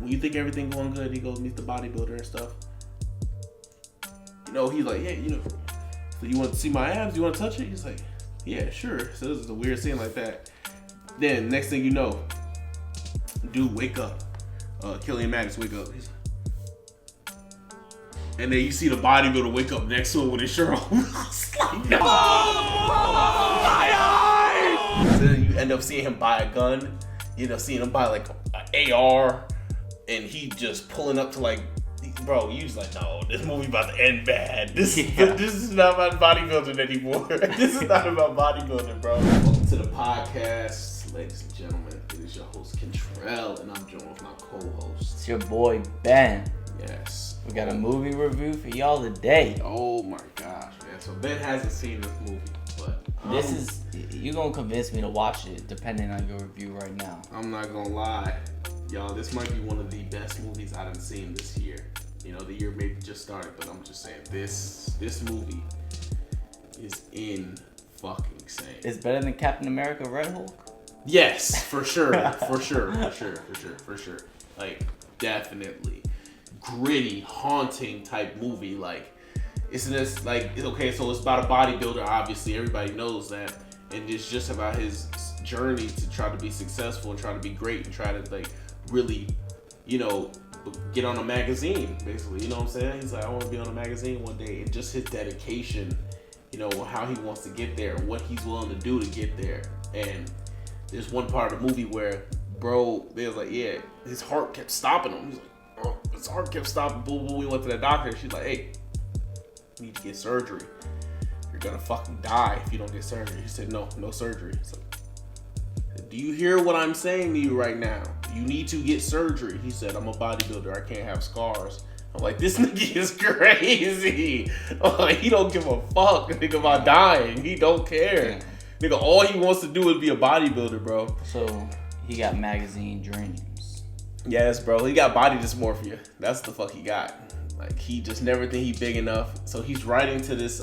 when you think everything going good, he goes meet the bodybuilder and stuff. You know, he's like, yeah, you know, so you want to see my abs? You want to touch it? He's like, yeah, sure. So this is a weird scene like that. Then next thing you know, dude wake up. Killian Maddox wake up. He's like, and then you see the bodybuilder wake up next to him with his shirt on. It's like, no! My eyes! So then you end up seeing him buy a gun. You end up seeing him buy like an AR. And he just pulling up to like, bro, you just like, no, this movie about to end bad. This is not about bodybuilding anymore. This is not about bodybuilding, bro. Welcome to the podcast, ladies and gentlemen. It is your host, Kentrell, and I'm joined with my co-host. It's your boy, Ben. Yes. We got a movie review for y'all today. Oh my gosh, man. So Ben hasn't seen this movie, but this is, you're going to convince me to watch it depending on your review right now. I'm not going to lie. Y'all, this might be one of the best movies I've seen this year. You know, the year maybe just started, but I'm just saying, this movie is fucking insane. It's better than Captain America Red Hulk? Yes, for sure. For sure. Like, definitely. Gritty, haunting type movie. Like, it's okay, so it's about a bodybuilder, obviously, everybody knows that. And it's just about his journey to try to be successful and try to be great and try to, like, really, you know, get on a magazine, basically. You know what I'm saying? He's like, I want to be on a magazine one day. And just his dedication, you know, how he wants to get there, what he's willing to do to get there. And there's one part of the movie where, bro, they was like, yeah, his heart kept stopping him. He's like, oh, his heart kept stopping. Boom, boom. We went to the doctor. She's like, hey, you need to get surgery. You're gonna fucking die if you don't get surgery. He said, no surgery. So, do you hear what I'm saying to you right now? You need to get surgery. He said, I'm a bodybuilder. I can't have scars. I'm like, this nigga is crazy. Like, he don't give a fuck, nigga, about dying. He don't care. Yeah. Nigga, all he wants to do is be a bodybuilder, bro. So, he got magazine dreams. Yes, bro. He got body dysmorphia. That's the fuck he got. Like, he just never think he big enough. So, he's writing to this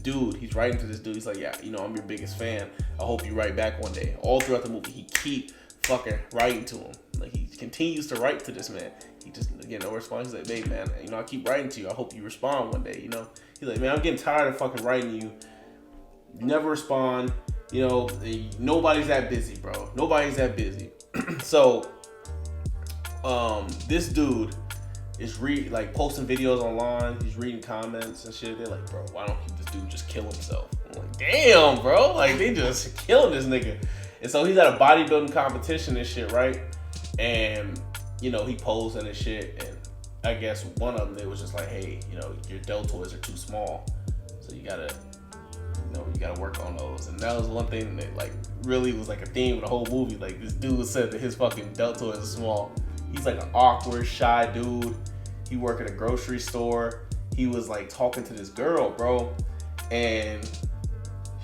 dude. He's like, yeah, you know, I'm your biggest fan. I hope you write back one day. All throughout the movie, he keep fucking writing to him. Like, he continues to write to this man. He just, again, no response. He's like, babe, man, you know, I keep writing to you. I hope you respond one day, you know? He's like, man, I'm getting tired of fucking writing to you. You never respond. You know, nobody's that busy, bro. Nobody's that busy. So, this dude is posting videos online. He's reading comments and shit. They're like, bro, why don't this dude just kill himself? I'm like, damn, bro. Like, they just killing this nigga. And so he's at a bodybuilding competition and shit, right? And, you know, he posing and shit. And I guess one of them, they was just like, hey, you know, your deltoids are too small. So you gotta work on those. And that was one thing that, like, really was like a theme of the whole movie. Like, this dude said that his fucking deltoids are small. He's like an awkward, shy dude. He worked at a grocery store. He was like talking to this girl, bro. And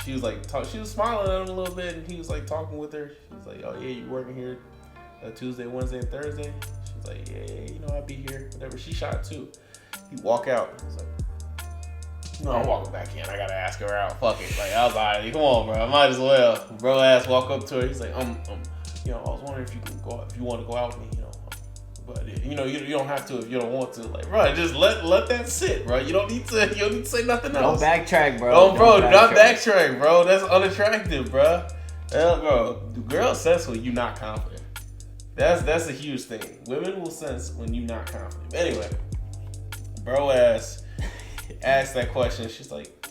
she was like, she was smiling at him a little bit. And he was like talking with her. She was like, oh yeah, you working here Tuesday, Wednesday, and Thursday? She was like, yeah, you know, I'll be here. Whatever. She shot too. He walk out. He's like, no, I'm walking back in. I gotta ask her out. Fuck it. Like, I was like, come on, bro. I might as well. Bro ass walk up to her. He's like, you know, I was wondering if you can go out, if you want to go out with me, you know. But you know, you don't have to if you don't want to. Like, bro, just let that sit, bro. You don't need to say nothing else. Don't backtrack, bro. Oh, bro, not backtrack, bro. That's unattractive, bro. Hell, bro, girls sense when you not confident. That's a huge thing. Women will sense when you not confident. Anyway, bro asked that question. She's like,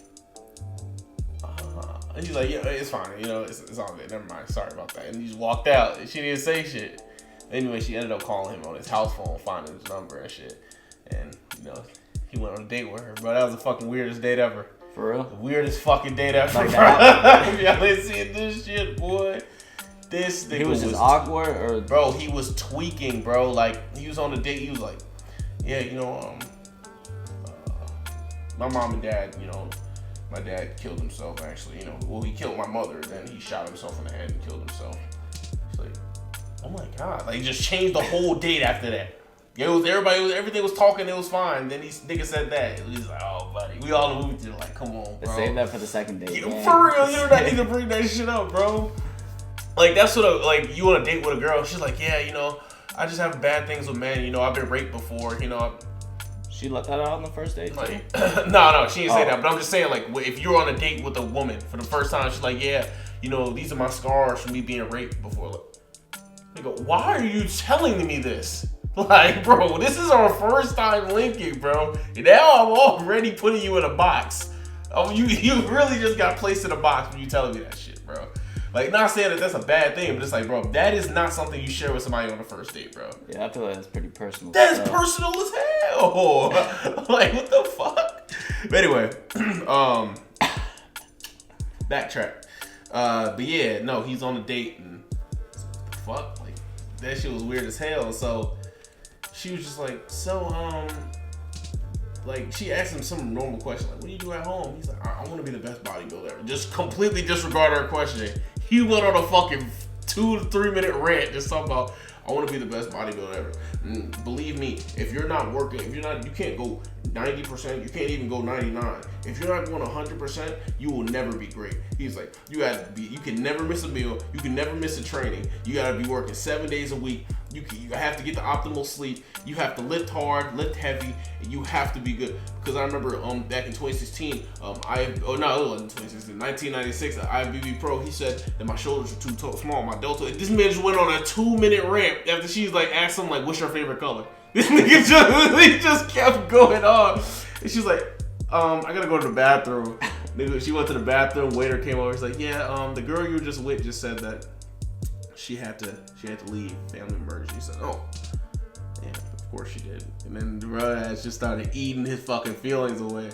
and he's like, yeah, it's fine. You know, it's all good. Never mind. Sorry about that. And he just walked out. And she didn't say shit. Anyway, she ended up calling him on his house phone, finding his number and shit. And, you know, he went on a date with her, bro. That was the fucking weirdest date ever. For real? The weirdest fucking date ever, like bro. Y'all ain't seen this shit, boy. This nigga he was just awkward, or? Bro, he was tweaking, bro. Like, he was on the date. He was like, yeah, you know, my mom and dad, you know, my dad killed himself, actually. You know, well, he killed my mother. Then he shot himself in the head and killed himself. It's like, oh my god! Like, he just changed the whole date after that. Everything was talking, it was fine. Then these nigga said that. He's like, oh buddy, we all moved to like, come on, bro. Save that for the second date. Yeah, for real, you don't need to bring that shit up, bro. Like, that's what like you on a date with a girl. She's like, yeah, you know, I just have bad things with men. You know, I've been raped before. You know. She let that out on the first date? Like, no, she didn't say that. But I'm just saying, like, if you're on a date with a woman for the first time, she's like, yeah, you know, these are my scars from me being raped before. Like, nigga, why are you telling me this? Like, bro, this is our first time linking, bro. And now I'm already putting you in a box. Oh, you really just got placed in a box when you telling me that shit, bro. Like, not saying that that's a bad thing, but it's like, bro, that is not something you share with somebody on the first date, bro. Yeah, I feel like that's pretty personal. That is personal as hell. Like, what the fuck? But anyway, backtrack. But yeah, no, he's on a date and what the fuck? Like, that shit was weird as hell. So she was just like, like, she asked him some normal question, like, what do you do at home? He's like, I want to be the best bodybuilder ever. Just completely disregard her questioning. He went on a fucking 2 to 3 minute rant just talking about, I want to be the best bodybuilder ever. And believe me, if you're not working, you can't go 90%, you can't even go 99. If you're not going 100%, you will never be great. He's like, you can never miss a meal, you can never miss a training, you gotta be working 7 days a week, you have to get the optimal sleep, you have to lift hard, lift heavy, and you have to be good. Because I remember back in 2016, it wasn't 2016, 1996, at IFBB Pro, he said that my shoulders were too small, my delta. This man just went on a 2-minute rant after she's like asked him like, what's your favorite color? This nigga just kept going on. And she's like, I gotta go to the bathroom. Nigga, she went to the bathroom, waiter came over, he's like, yeah, the girl you were just with just said that she had to leave, family emergency. He said, oh, yeah, of course she did. And then the bro ass just started eating his fucking feelings away.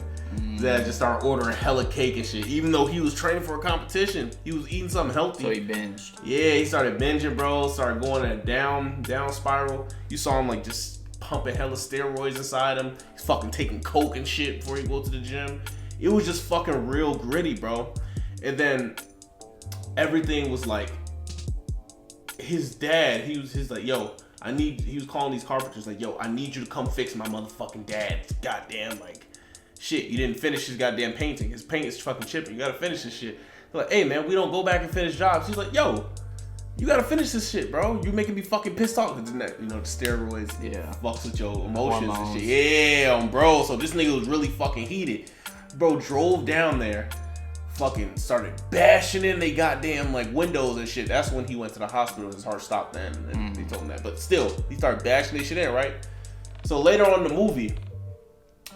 Dad just started ordering hella cake and shit. Even though he was training for a competition, he was eating something healthy. So he binged. Yeah, he started binging, bro. Started going in a down spiral. You saw him like just pumping hella steroids inside him. He's fucking taking coke and shit before he go to the gym. It was just fucking real gritty, bro. And then everything was like, his dad, he's like, yo, he was calling these carpenters like, yo, I need you to come fix my motherfucking dad's goddamn, like, shit. You didn't finish his goddamn painting. His paint is fucking chipping. You gotta finish this shit. They're like, hey man, we don't go back and finish jobs. He's like, yo, you gotta finish this shit, bro. You making me fucking pissed off. Cause the steroids fucks with your emotions and shit. Yeah, bro. So this nigga was really fucking heated. Bro drove down there, fucking started bashing in they goddamn like windows and shit. That's when he went to the hospital. His heart stopped then, and they told him that. But still, he started bashing their shit in, right? So later on in the movie,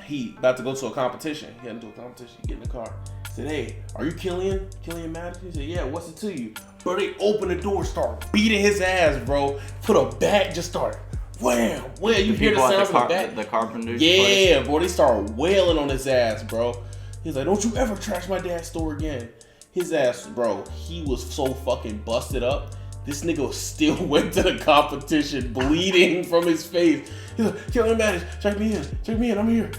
he about to go to a competition. He had to do a competition. He get in the car. He said, hey, are you Killian Madison? He said, yeah, what's it to you? Bro, they open the door, start beating his ass, bro. Put a bat, just start wham, wham. You hear the sounds of the bat? The carpenter's yeah, place. bro, they start wailing on his ass, bro. He's like, don't you ever trash my dad's store again. His ass, bro, he was so fucking busted up. This nigga still went to the competition bleeding from his face. He's like, Killian Madison, check me in, I'm here.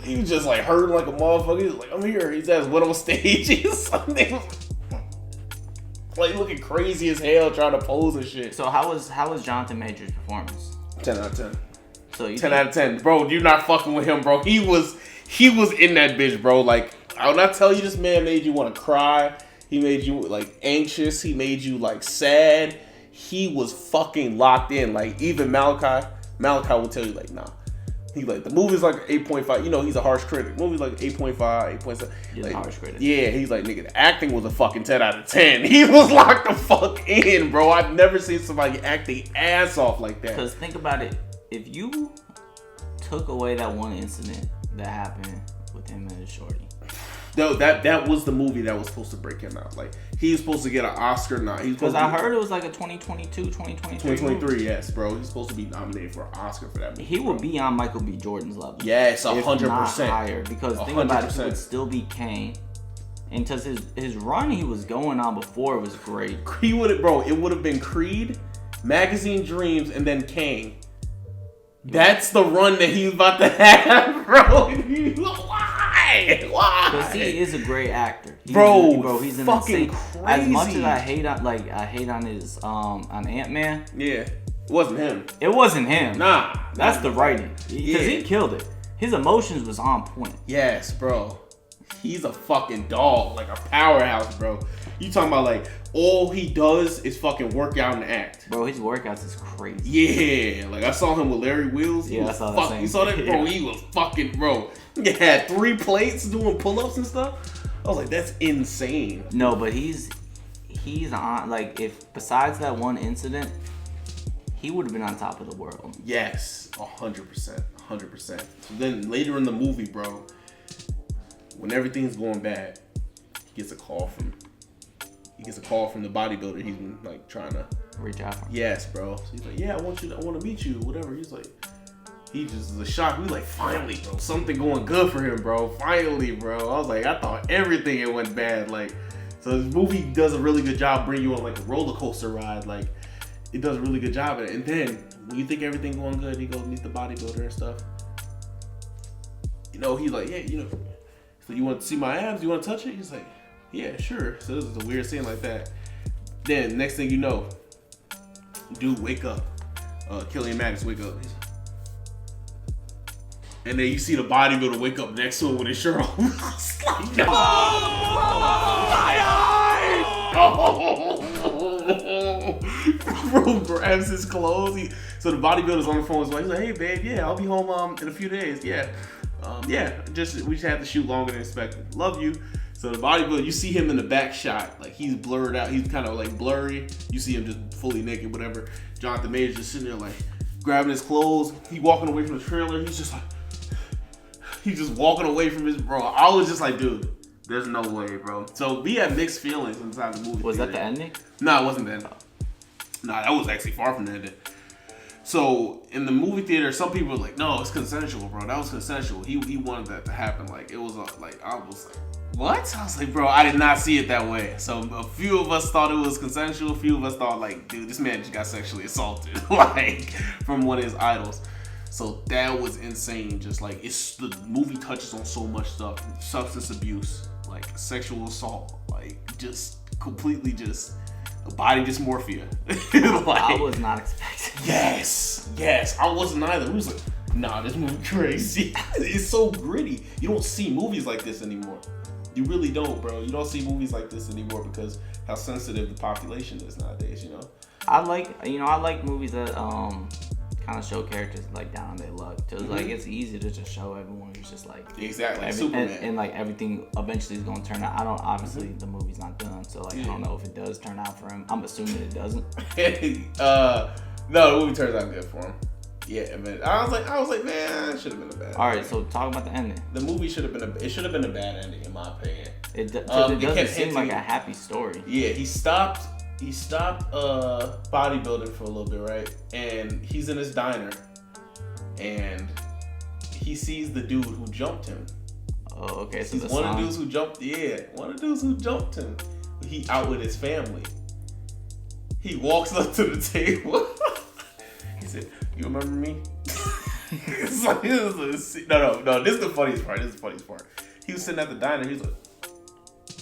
He was just like hurting like a motherfucker. He was like, I'm here. His ass went on stage. He was like looking crazy as hell trying to pose and shit. So how was Jonathan Major's performance? 10 out of 10. So 10 out of 10. Bro, you're not fucking with him, bro. He was in that bitch, bro. Like, when I tell you this man made you want to cry, he made you like anxious, he made you like sad. He was fucking locked in. Like, even Malachi will tell you like, nah. He like, the movie's like 8.5. You know, he's a harsh critic. The movie's like 8.5, 8.7. He's like, a harsh critic. Yeah, he's like, nigga, the acting was a fucking 10 out of 10. He was locked the fuck in, bro. I've never seen somebody act their ass off like that. Because think about it. If you took away that one incident that happened with him and his shorty. No, that was the movie that was supposed to break him out. Like, he was supposed to get an Oscar now. Because I heard it was like a 2023, yes, bro. He's supposed to be nominated for an Oscar for that movie. He would be on Michael B. Jordan's level. Yes, 100%. If not higher. Because think about it, he 100%. would still be Kane. And because his run he was going on before was great. It would have been Creed, Magazine Dreams, and then Kane. That's the run that he's about to have, bro. Why? Because he is a great actor. He's an fucking insane. crazy. As much as I hate on his on Ant-Man. Yeah, it wasn't him. It wasn't him. Nah, that's the writing. Because he killed it. His emotions was on point. Yes, bro. He's a fucking dog, like a powerhouse, bro. You talking about like all he does is fucking work out and act. Bro, his workouts is crazy. Yeah, like I saw him with Larry Wheels. Yeah, I saw that. You saw that, bro? Yeah. He was fucking, bro. He had 3 plates doing pull-ups and stuff. I was like, that's insane. No, but he's on, like, if besides that one incident, he would have been on top of the world. Yes, 100%, 100%. So then later in the movie, bro, when everything's going bad, he gets a call from the bodybuilder. He's been like trying to reach out for him. Yes, bro. So he's like, yeah, I want to meet you, whatever. He's like, he just is a shock. We like, finally, bro, something going good for him, bro. Finally, bro. I was like, I thought everything it went bad. Like, so this movie does a really good job bringing you on like a roller coaster ride. Like, it does a really good job at it. And then when you think everything going good, he goes meet the bodybuilder and stuff. You know, he's like, yeah, you know, so you want to see my abs? You want to touch it? He's like, yeah, sure. So this is a weird scene like that. Then next thing you know, dude wake up. Killian Maddox wake up. And then you see the bodybuilder wake up next to him with his shirt off. It's like, no! My eye! Bro grabs his clothes. So the bodybuilder's on the phone. He's like, hey babe, yeah, I'll be home in a few days. Yeah. We just had to shoot longer than expected. Love you. So the bodybuilder, you see him in the back shot, like he's blurred out. He's kind of like blurry. You see him just fully naked, whatever. Jonathan Majors just sitting there like grabbing his clothes. He walking away from the trailer. He's just walking away from his bro. I was just like, dude, there's no way, bro. So we had mixed feelings inside the movie. Was that the ending? No, it wasn't the ending. No, that was actually far from the ending. So in the movie theater, some people were like, "No, it's consensual, bro. That was consensual. He wanted that to happen. Like it was like I was like, what? I was like, bro, I did not see it that way. So a few of us thought it was consensual. A few of us thought like, dude, this man just got sexually assaulted, like from one of his idols. So that was insane. Just like the movie touches on so much stuff: substance abuse, like sexual assault, like just completely just. Body dysmorphia. Like, I was not expecting. Yes, I wasn't either. We was like, nah, this movie crazy. It's so gritty. You don't see movies like this anymore. You really don't, bro. You don't see movies like this anymore because how sensitive the population is nowadays. You know. I like movies that kind of show characters like down on their luck. Cause like it's easy to just show everyone who's just like exactly Superman and like everything eventually is gonna turn out. I don't obviously the movie's not done, so like I don't know if it does turn out for him. I'm assuming it doesn't. No, the movie turns out good for him. Yeah, man. I was like, man, it should have been a bad. All right, so talk about the ending. The movie should have been a bad ending in my opinion. It doesn't seem like a happy story. Yeah, he stopped bodybuilding for a little bit, right? And he's in his diner and he sees the dude who jumped him. Oh, okay. So he's one of the dudes who jumped him. He out with his family. He walks up to the table. He said, you remember me? It's like, no, this is the funniest part. He was sitting at the diner. He's like,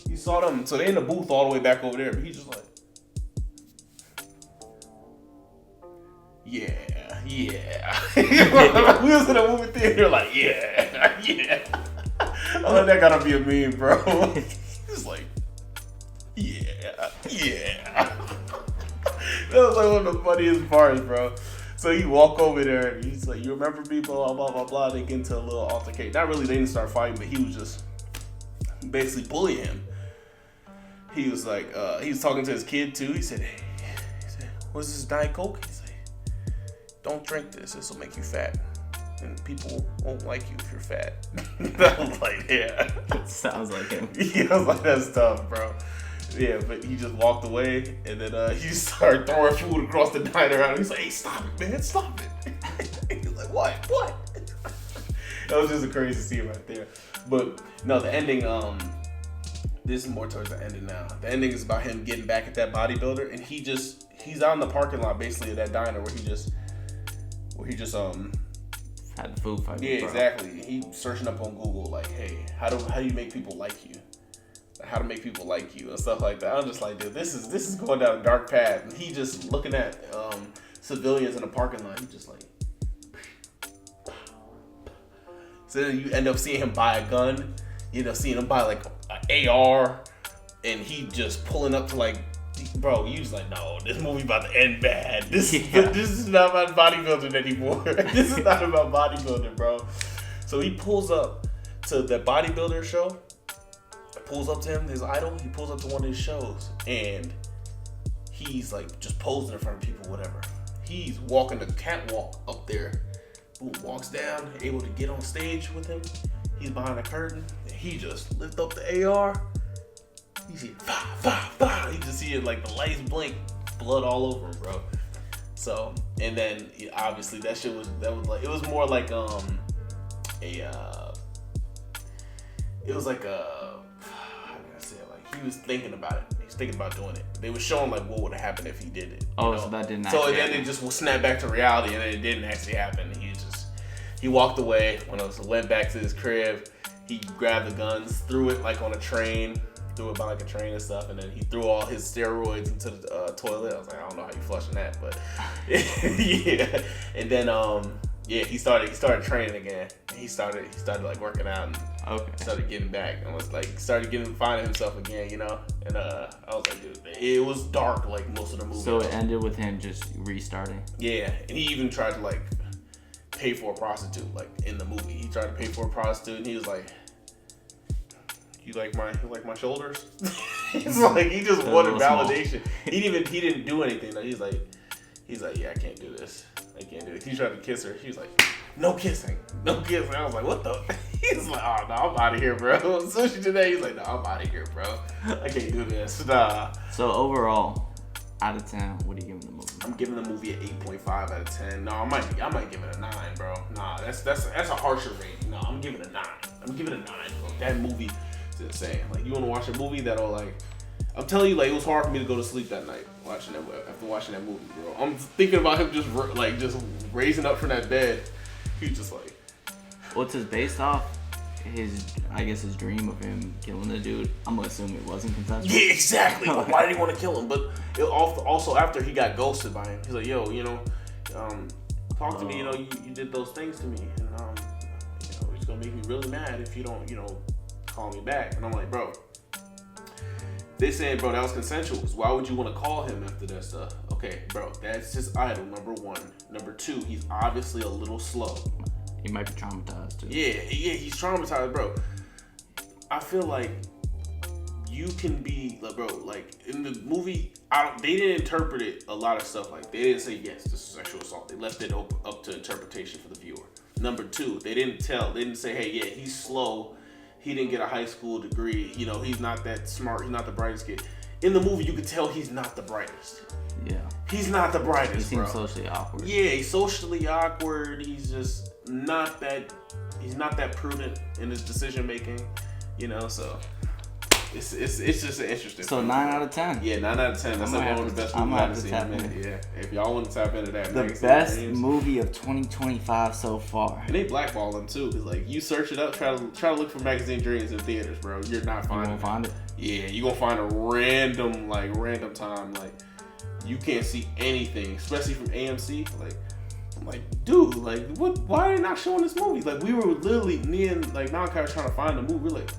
you saw them. So they in the booth all the way back over there, but he's just like, yeah. We was in a movie theater like, yeah. I like that gotta be a meme, bro. He's like, yeah. That was like one of the funniest parts, bro. So he walk over there and he's like, you remember me, blah, blah, blah, blah. They get into a little altercation. Not really, they didn't start fighting, but he was just basically bullying him. He was like, he was talking to his kid too. He said, what's this Diet Coke? He's like, don't drink this. This will make you fat. And people won't like you if you're fat. I was like, yeah. Sounds like him. Yeah, I was like, that's tough, bro. Yeah, but he just walked away and then he started throwing food across the diner around. He's like, hey, stop it, man. Stop it. He's like, what? That was just a crazy scene right there. But no, the ending, this is more towards the ending now. The ending is about him getting back at that bodybuilder, and he's out in the parking lot basically at that diner where he just had the food fight. Yeah, exactly. He searching up on Google like, hey, how do you make people like you? How to make people like you and stuff like that. I'm just like, dude, this is going down a dark path. And he just looking at civilians in the parking lot. He just like. So then you end up seeing him buy a gun. You end up seeing him buy like an AR, and he just pulling up to like, bro, you just like, no, this movie about to end bad. This is not about bodybuilding anymore. This is not about bodybuilding, bro. So he pulls up to the bodybuilder show. Pulls up to him, his idol. He pulls up to one of his shows, and he's like just posing in front of people, whatever. He's walking the catwalk up there. Boom, walks down, able to get on stage with him. He's behind the curtain, and he just lift up the AR. You see, you just see it like the lights blink, blood all over him, bro. So, and then obviously that was like, it was more like it was like how can I say it? Like he was thinking about it. He was thinking about doing it. They were showing like what would have happened if he did it. Oh, so that didn't. So then it just will snap back to reality, and then it didn't actually happen. He walked away. When I went back to his crib, he grabbed the guns, threw it like on a train. Threw it by like a train and stuff, and then he threw all his steroids into the toilet. I was like, I don't know how you flushing that, but yeah. And then he started training again. He started like working out and started getting back and was like finding himself again, you know. And I was like, dude, it was dark like most of the movie. So it ended with him just restarting. Yeah, and he even tried to like pay for a prostitute like in the movie. He tried to pay for a prostitute, and he was like, You like my shoulders? He's like, he just wanted validation. He didn't do anything. Though. He's like, yeah, I can't do this. I can't do it. He tried to kiss her. She was like, no kissing. I was like, what the? He's like, oh no, I'm out of here, bro. As soon as she did that, he's like, no, I'm out of here, bro. I can't do this. Nah. So overall, out of 10, what are you giving the movie? I'm giving the movie an 8.5 out of 10. No, I might give it a 9, bro. Nah, that's a harsher rating. No, I'm giving it a 9. I'm giving it a 9, bro. That movie. It's insane. Like, you want to watch a movie that'll like, I'm telling you, like, it was hard for me to go to sleep that night after watching that movie, bro. I'm thinking about him just raising up from that bed. He's just like, what's his based off? His dream of him killing the dude. I'm gonna assume it wasn't consensual. Yeah, exactly. Why did he want to kill him? But it also after he got ghosted by him, he's like, yo, you know, talk to me. You know, you did those things to me, and you know, it's gonna make me really mad if you don't, you know, call me back. And I'm like, bro, they saying, bro, that was consensual. Why would you want to call him after that stuff? Okay, bro, that's his idol, number one. Number two, he's obviously a little slow. He might be traumatized too. Yeah, he's traumatized, bro. I feel like you can be, like, bro, like in the movie, they didn't interpret it a lot of stuff. Like, they didn't say, yes, this is sexual assault. They left it up to interpretation for the viewer. Number two, they didn't say, hey, yeah, he's slow. He didn't get a high school degree. You know, he's not that smart. He's not the brightest kid. In the movie, you could tell he's not the brightest. Yeah. He's not the brightest, He seems socially awkward. Yeah, he's socially awkward. He's just not that. He's not that prudent in his decision making. You know, so it's just an interesting. So 9 out of 10. Yeah, 9 out of 10. That's like one of the best movies I've seen. Yeah, if y'all want to tap into that, the best movie of 2025 so far. And they blackball him too, cause like you search it up, try to look for Magazine Dreams in theaters, bro. You're not finding. You gonna find it? Yeah, you gonna find a random time, like you can't see anything, especially from AMC. Like, I'm like, dude, like what? Why are they not showing this movie? Like we were literally me and like Malachi were trying to find the movie. We're like,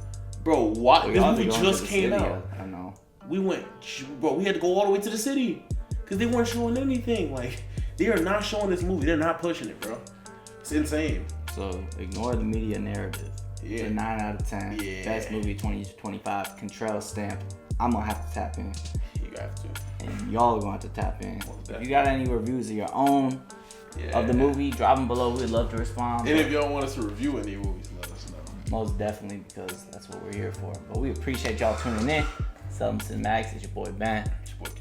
bro, what? This movie just came out. I know. We went, bro. We had to go all the way to the city because they weren't showing anything. Like, they are not showing this movie. They're not pushing it, bro. It's insane. So ignore the media narrative. Yeah. 9 out of 10. Yeah. Best movie 2025. Contrell stamp. I'm gonna have to tap in. You have to. And y'all are gonna have to tap in. If you got any reviews of your own of the movie, drop them below. We'd love to respond. And if y'all want us to review any movies, let us know. Most definitely, because that's what we're here for. But we appreciate y'all tuning in. Something to the Max. It's your boy Ben. It's your boy